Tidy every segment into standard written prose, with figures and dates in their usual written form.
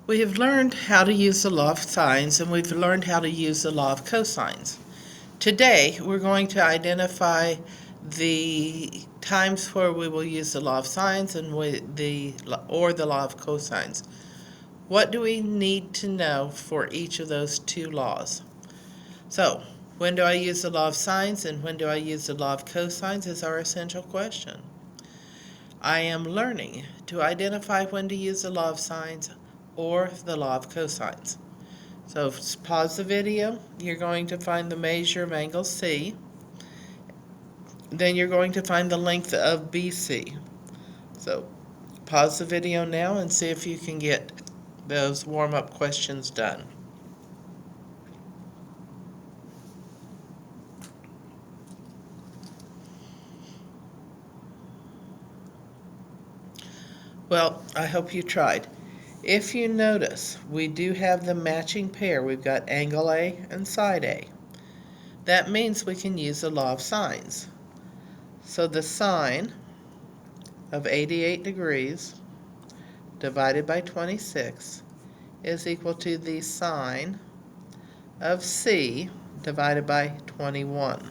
We have learned how to use the law of sines, and we've learned how to use the law of cosines. Today, we're going to identify the times where we will use the law of sines and the law of cosines. What do we need to know for each of those two laws? So, when do I use the law of sines and when do I use the law of cosines is our essential question. I am learning to identify when to use the law of sines or the law of cosines. So pause the video. You're going to find the measure of angle C. Then you're going to find the length of BC. So pause the video now and see if you can get those warm-up questions done. Well, I hope you tried. If you notice, we do have the matching pair. We've got angle A and side A. That means we can use the law of sines. So the sine of 88 degrees divided by 26 is equal to the sine of C divided by 21.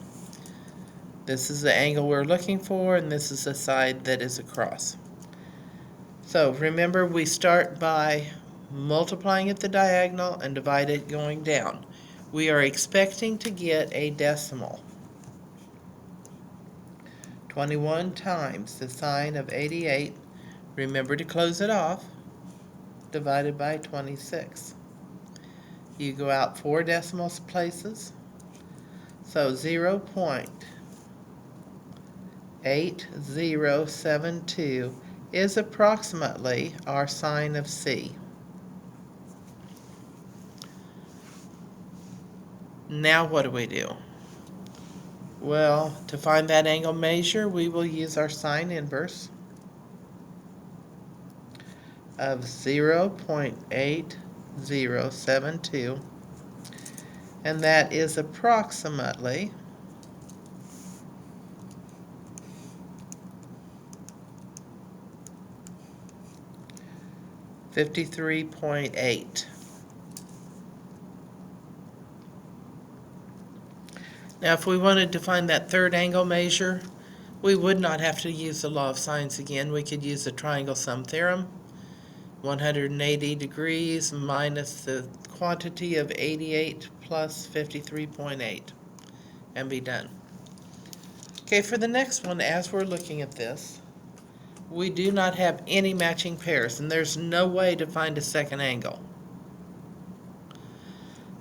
This is the angle we're looking for, and this is the side that is across. So remember, we start by multiplying at the diagonal and divide it going down. We are expecting to get a decimal. 21 times the sine of 88, remember to close it off, divided by 26. You go out 4 decimal places, so 0.8072 is approximately our sine of C. Now what do we do? Well, to find that angle measure, we will use our sine inverse of 0.8072, and that is approximately 53.8. Now, if we wanted to find that third angle measure, we would not have to use the law of sines again. We could use the triangle sum theorem. 180 degrees minus the quantity of 88 plus 53.8, and be done. Okay, for the next one, as we're looking at this, we do not have any matching pairs, and there's no way to find a second angle.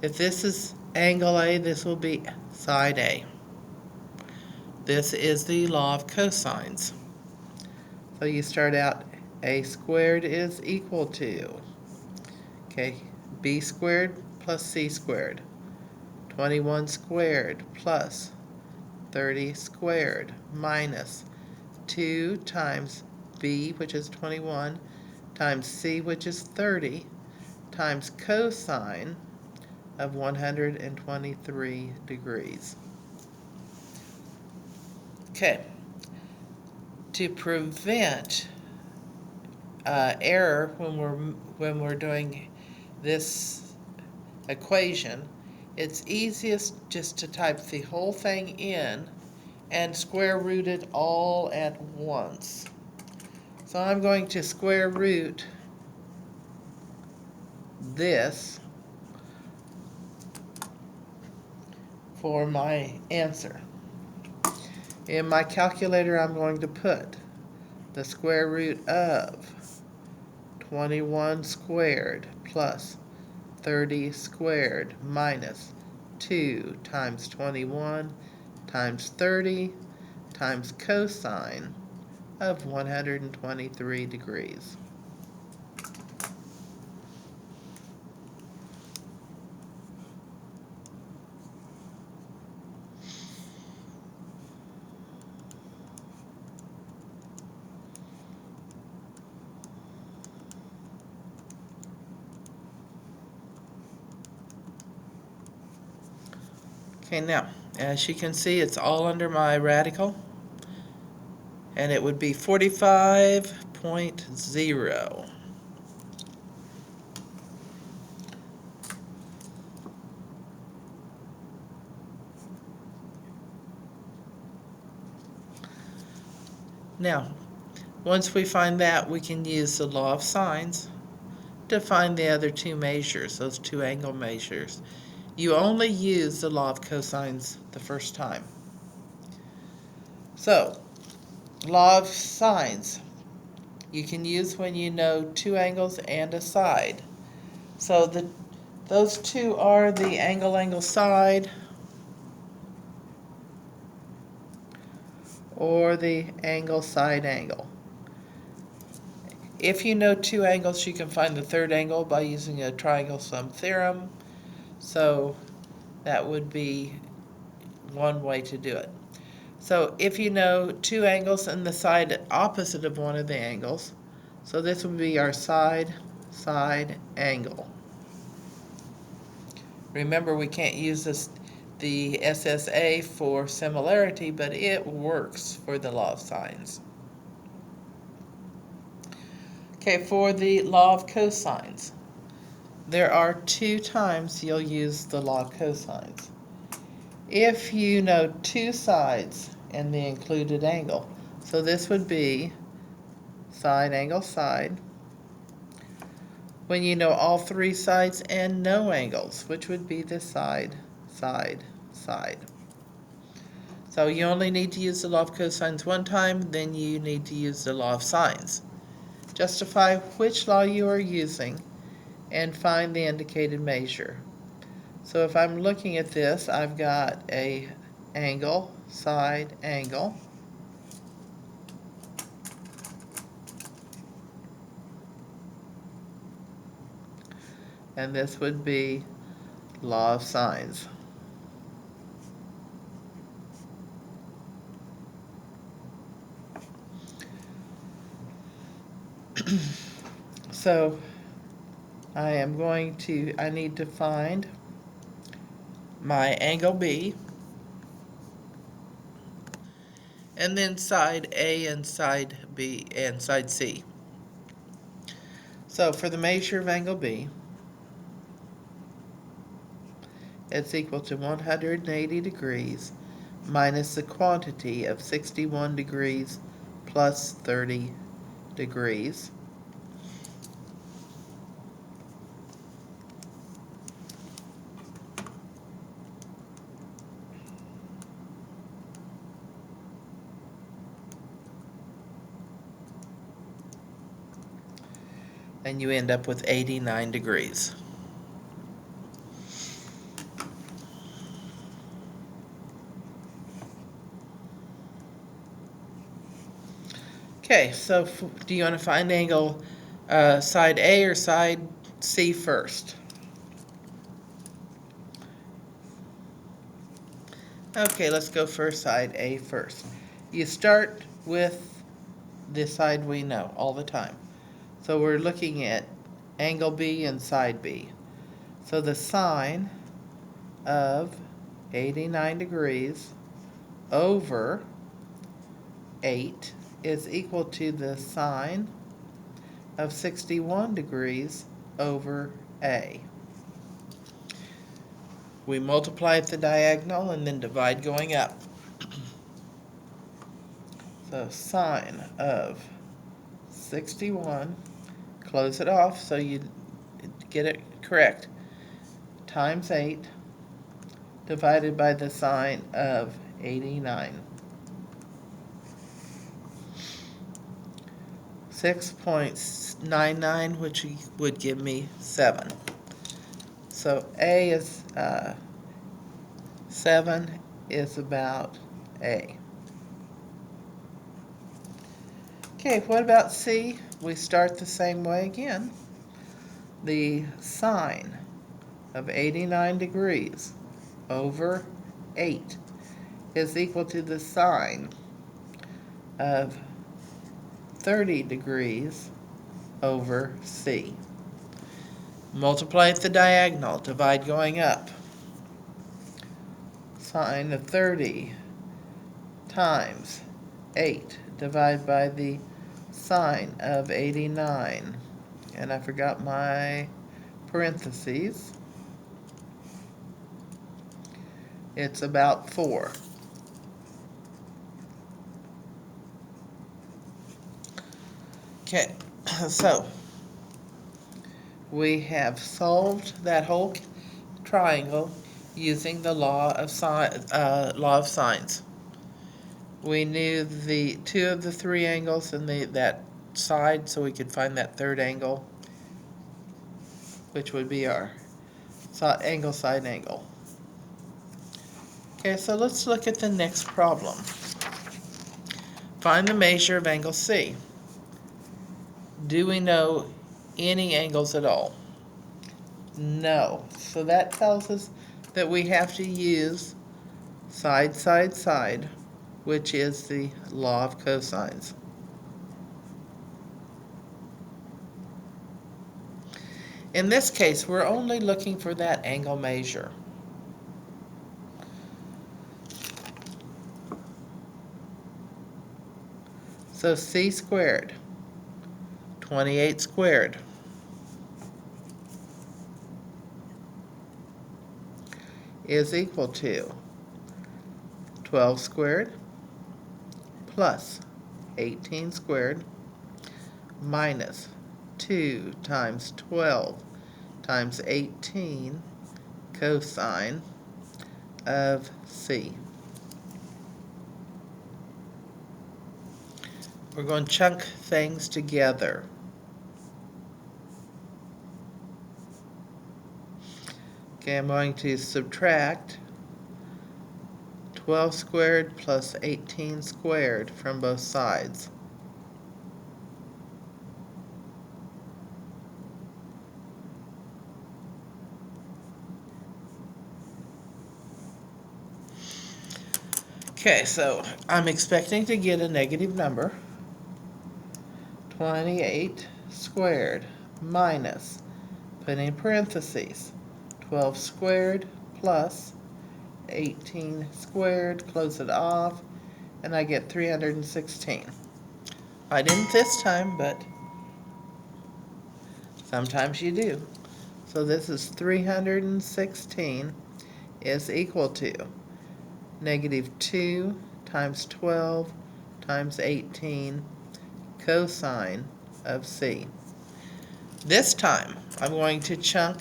If this is angle A, this will be side A. This is the law of cosines. So you start out, A squared is equal to, okay, B squared plus C squared, 21 squared plus 30 squared minus 2 times B, which is 21, times C, which is 30, times cosine of 123 degrees. Okay, to prevent error when we're doing this equation, it's easiest just to type the whole thing in and square root it all at once. So I'm going to square root this for my answer. In my calculator, I'm going to put the square root of 21 squared plus 30 squared minus 2 times 21 times 30 times cosine of 123 degrees. Okay, now, as you can see, it's all under my radical, and it would be 45.0. Now, once we find that, we can use the law of sines to find the other two measures, those two angle measures. You only use the law of cosines the first time. So, law of sines, you can use when you know two angles and a side. So those two are the angle side or the angle side angle. If you know two angles, you can find the third angle by using a triangle sum theorem. So that would be one way to do it. So if you know two angles and the side opposite of one of the angles, so this would be our side angle. Remember, we can't use the SSA for similarity, but it works for the law of sines. Okay, for the law of cosines, there are two times you'll use the law of cosines. If you know two sides and the included angle, so this would be side angle side. When you know all three sides and no angles, which would be the side. So you only need to use the law of cosines one time, then you need to use the law of sines. Justify which law you are using and find the indicated measure. So if I'm looking at this, I've got a angle, side angle. And this would be law of sines. So I need to find my angle B, and then side A and side B and side C. So for the measure of angle B, it's equal to 180 degrees minus the quantity of 61 degrees plus 30 degrees. And you end up with 89 degrees. Okay, so do you want to find angle side A or side C first? Okay, let's go for side A first. You start with the side we know all the time. So we're looking at angle B and side B. So the sine of 89 degrees over 8 is equal to the sine of 61 degrees over A. We multiply at the diagonal and then divide going up. So sine of 61, close it off so you get it correct, times 8 divided by the sine of 89. 6.99, which would give me 7. So A is 7 is about A. Okay, what about C? We start the same way again. The sine of 89 degrees over 8 is equal to the sine of 30 degrees over C. Multiply at the diagonal, divide going up. Sine of 30 times 8 divided by the sine of 89. And I forgot my parentheses. It's about 4. Okay, so we have solved that whole triangle using the law of sines. We knew the two of the three angles and that side, so we could find that third angle, which would be our angle, side angle. Okay, so let's look at the next problem. Find the measure of angle C. Do we know any angles at all? No. So that tells us that we have to use side, side, side, which is the law of cosines. In this case, we're only looking for that angle measure. So C squared, 28 squared, is equal to 12 squared plus 18 squared minus 2 times 12 times 18 cosine of C. We're going to chunk things together. Okay, I'm going to subtract 12 squared plus 18 squared from both sides. Okay, so I'm expecting to get a negative number. 28 squared minus, put in parentheses, 12 squared plus 18 squared, close it off, and I get 316. I didn't this time, but sometimes you do. So this is 316 is equal to negative 2 times 12 times 18 cosine of C. This time, I'm going to chunk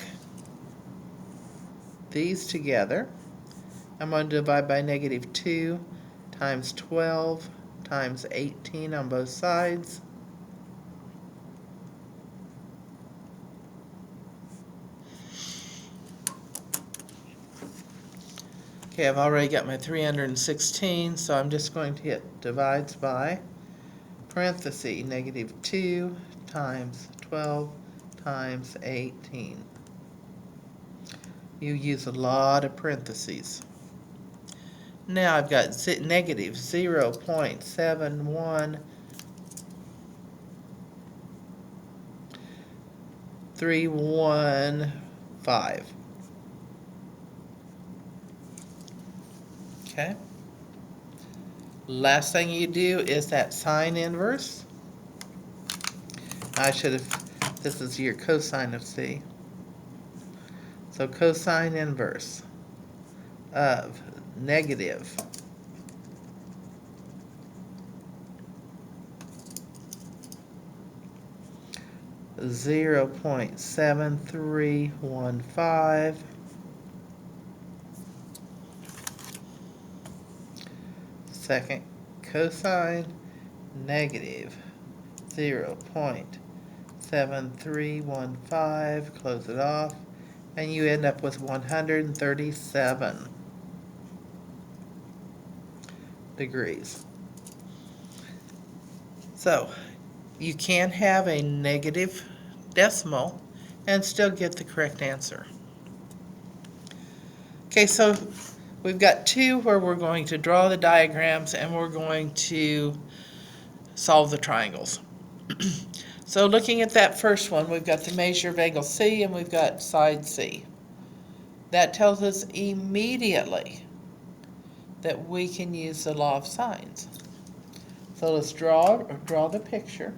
these together. I'm going to divide by negative 2 times 12 times 18 on both sides. Okay, I've already got my 316, so I'm just going to hit divides by parenthesis, negative 2 times 12 times 18. You use a lot of parentheses. Now I've got negative 0.71315. Okay. Last thing you do is that sine inverse. This is your cosine of C. So cosine inverse of negative 0.7315 second cosine negative 0.7315, close it off, and you end up with 137 degrees. So you can have a negative decimal and still get the correct answer. Okay, so we've got two where we're going to draw the diagrams and we're going to solve the triangles. So looking at that first one, we've got the measure of angle C and we've got side C. That tells us immediately that we can use the law of sines. So let's draw the picture.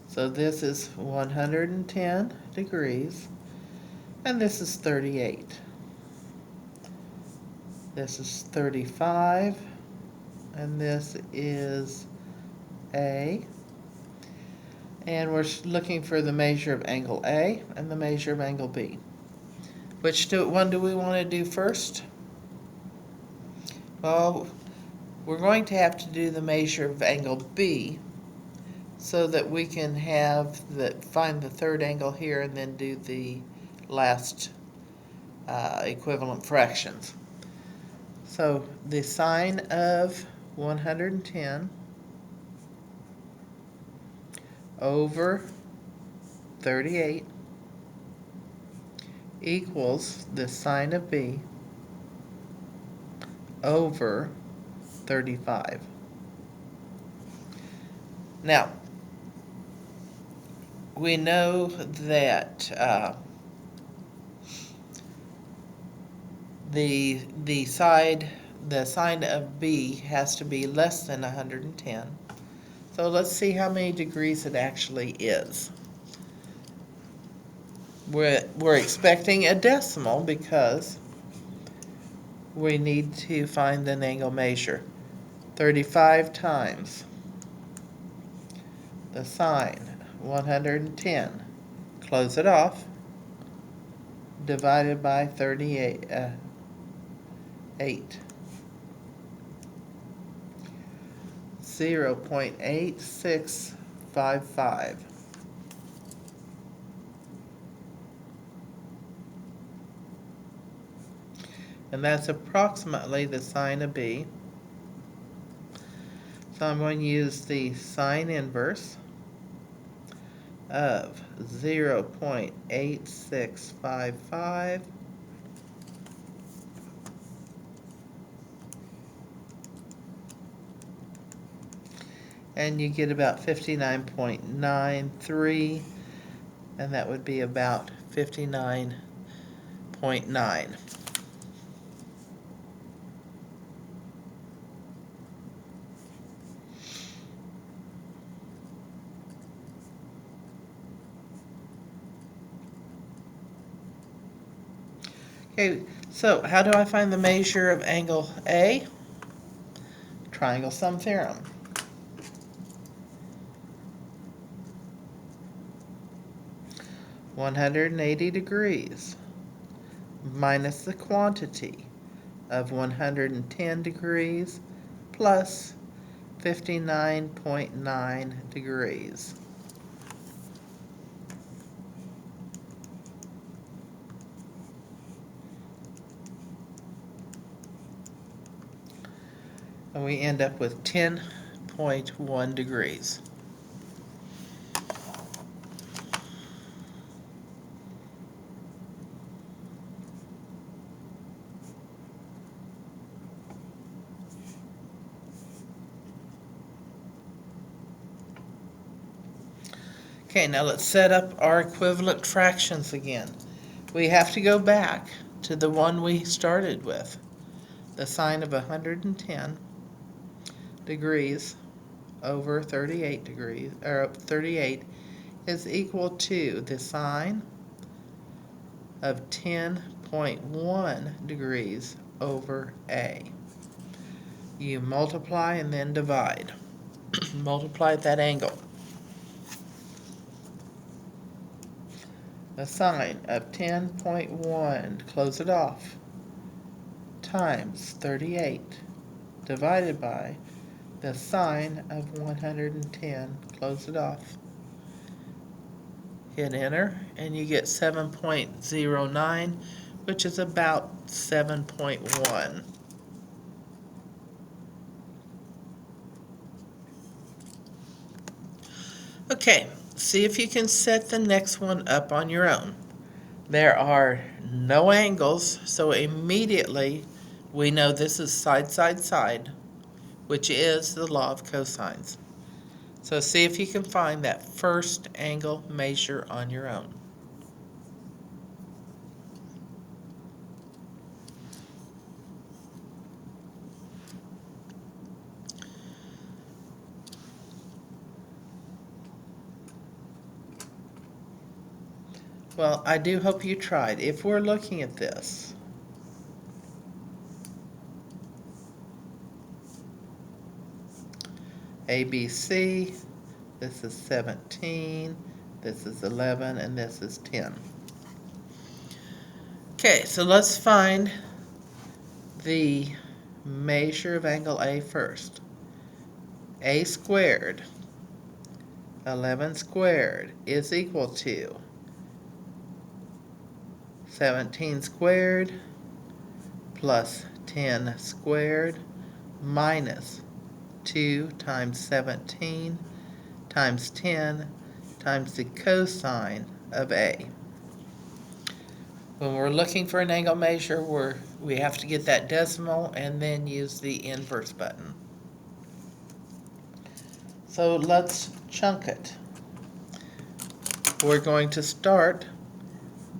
So this is 110 degrees. And this is 38. This is 35, and this is A. And we're looking for the measure of angle A and the measure of angle B. Which one do we want to do first? Well, we're going to have to do the measure of angle B so that we can find the third angle here and then do the last equivalent fractions. So the sine of 110 over 38 equals the sine of B over 35. Now, we know that the sine of B has to be less than 110. So let's see how many degrees it actually is. We're expecting a decimal because we need to find an angle measure. 35 times the sine 110, close it off, divided by 38, 0.8655. And that's approximately the sine of B. So I'm going to use the sine inverse of 0.8655 and you get about 59.93, and that would be about 59.9. Okay, so how do I find the measure of angle A? Triangle sum theorem. (180 degrees) minus the quantity of 110 degrees plus 59.9 degrees. And we end up with 10.1 degrees. Okay, now let's set up our equivalent fractions again. We have to go back to the one we started with. The sine of 110 degrees over 38 degrees, or 38, is equal to the sine of 10.1 degrees over A. You multiply and then divide. Multiply that angle. The sine of 10.1, close it off, times 38 divided by the sine of 110, close it off. Hit enter and you get 7.09, which is about 7.1. Okay, see if you can set the next one up on your own. There are no angles, so immediately we know this is side, side, side, which is the law of cosines. So see if you can find that first angle measure on your own. Well, I do hope you tried. If we're looking at this, ABC, this is 17, this is 11, and this is 10. Okay, so let's find the measure of angle A first. A squared, 11 squared, is equal to 17 squared plus 10 squared minus 2 times 17 times 10 times the cosine of A. When we're looking for an angle measure, we have to get that decimal and then use the inverse button. So let's chunk it. We're going to start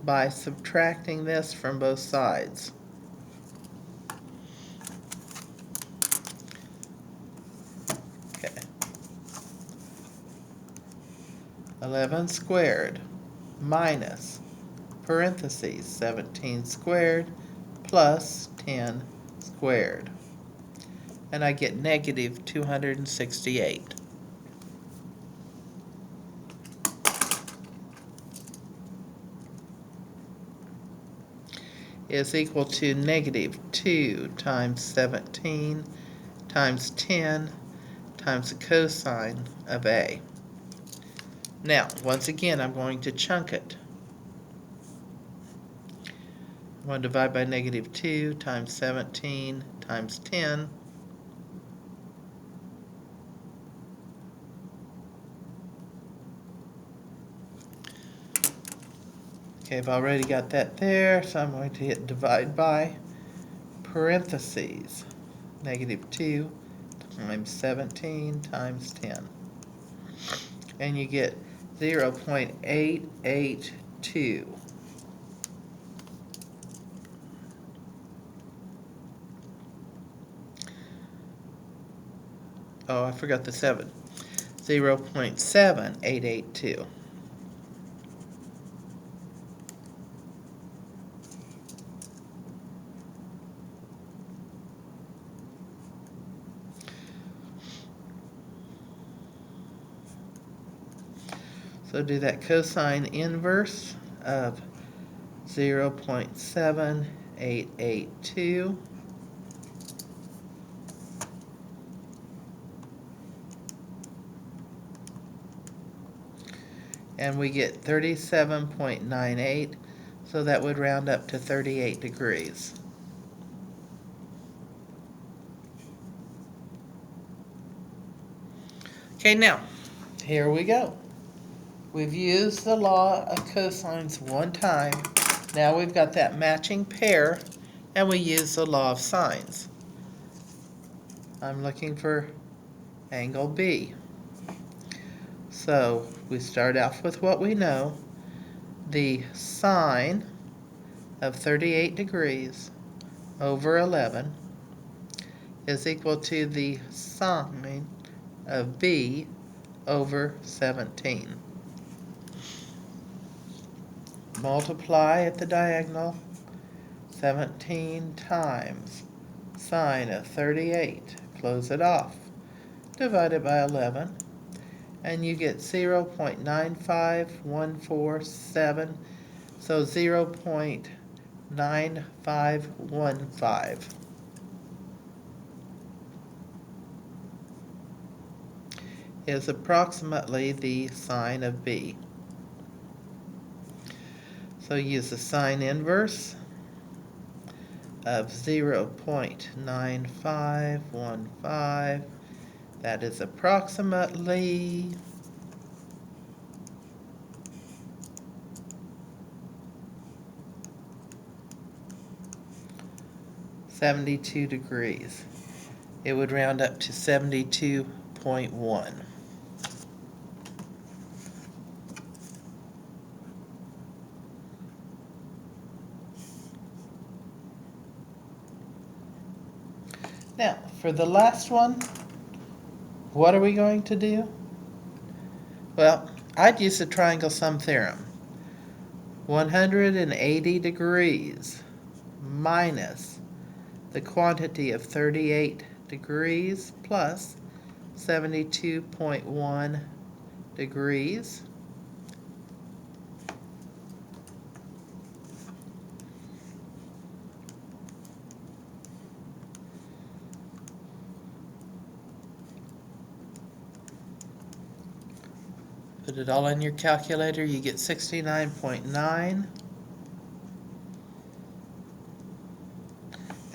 by subtracting this from both sides. Okay. 11 squared minus parentheses 17 squared plus 10 squared. And I get negative 268. Is equal to negative 2 times 17 times 10 times the cosine of A. Now, once again, I'm going to chunk it. I'm going to divide by negative 2 times 17 times 10. Okay, I've already got that there, so I'm going to hit divide by parentheses. Negative 2 times 17 times 10. And you get 0.882. Oh, I forgot the 7. 0.7882. So do that cosine inverse of 0.7882. And we get 37.98, so that would round up to 38 degrees. Okay, now, here we go. We've used the law of cosines one time. Now we've got that matching pair, and we use the law of sines. I'm looking for angle B. So we start off with what we know. The sine of 38 degrees over 11 is equal to the sine of B over 17. Multiply at the diagonal. 17 times sine of 38. Close it off. Divide it by 11. And you get 0.95147. So 0.9515 is approximately the sine of B. So use the sine inverse of 0.9515. That is approximately 72 degrees. It would round up to 72.1. Now, for the last one, what are we going to do? Well, I'd use the triangle sum theorem. 180 degrees minus the quantity of 38 degrees plus 72.1 degrees put it all in your calculator, you get 69.9,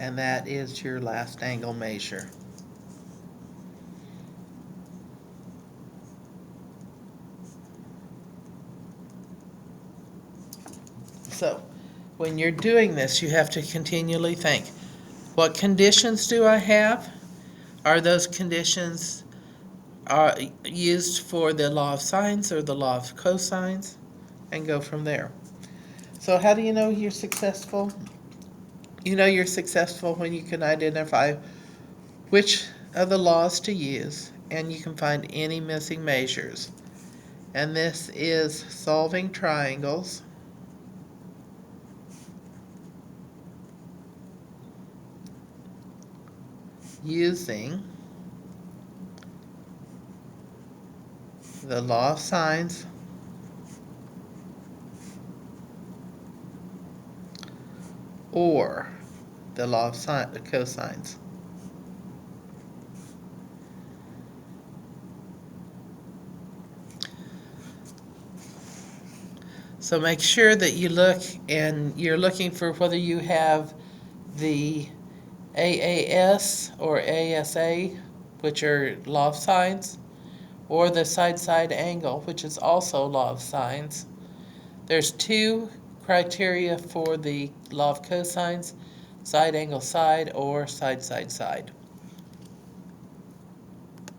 and that is your last angle measure. So, when you're doing this, you have to continually think, what conditions do I have? Are those conditions used for the law of sines or the law of cosines? And go from there. So how do you know you're successful? You know you're successful when you can identify which of the laws to use, and you can find any missing measures. And this is solving triangles using the law of sines or the law of cosines. So make sure that you look, and you're looking for whether you have the AAS or ASA, which are law of sines, or the side-side angle, which is also law of sines. There's two criteria for the law of cosines: side angle side or side side side.